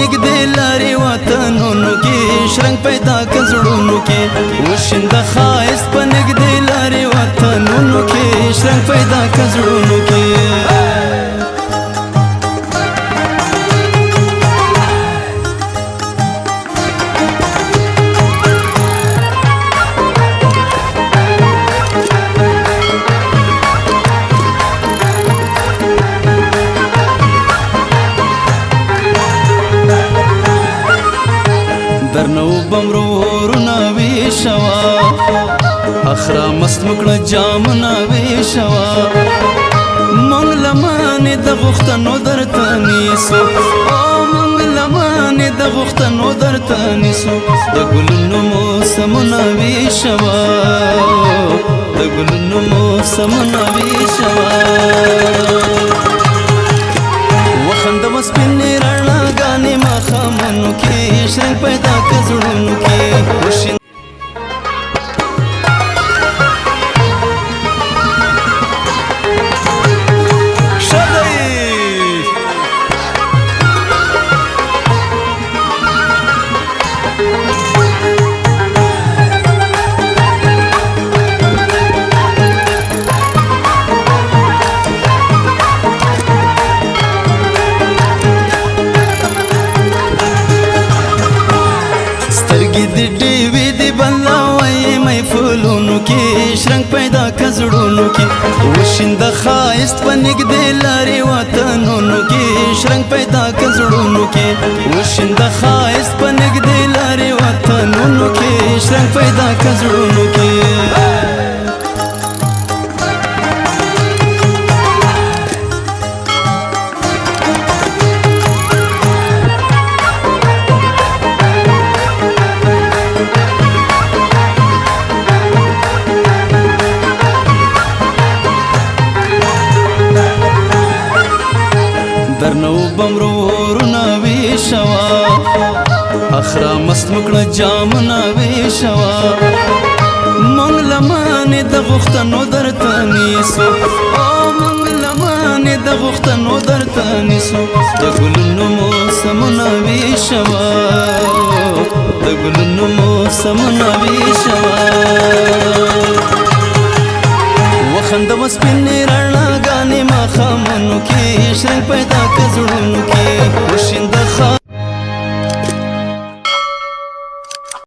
نږدې لارې وطنونو کې شرنګ پیدا که زړونو کې وشینده ښایست په نږدې لارې وطنونو کې شرنګ پیدا که زړونو کې درنو بمرورنا ویشوا اخرا مست مکړه جامنا ویشوا مونږ لمانې د غوښتنو درته نیسو او مونږ لمانې د غوښتنو درته نیسو د ګلونو موسمونه ویشوا د ګلونو موسمونه ویشوا وخندم سپینې رڼاګانې ماښامونو کې شرنګ پیدا که زړونو کې د ډیوې د بلاوی محفلونو کې شرنګ پیدا که زړونو کې وشینده ښایست په نږدې لارې وطنونو کې شرنګ پیدا که زړونو کې وشینده ښایست په نږدې لارې وطنونو کې شرنګ پیدا که زړونو کې درنو بمرورنا ویشوا اخرا مست مکړه جامنا ویشوا مونږ لمانې د غوښتنو درته نیسو او مونږ لمانې د غوښتنو درته نیسو د ګلونو موسمونه ویشوا د ګلونو موسمونه ویشوا وخندم سپینې رڼاګانې ماښامونو کې شرنګ پیدا که زړونو کې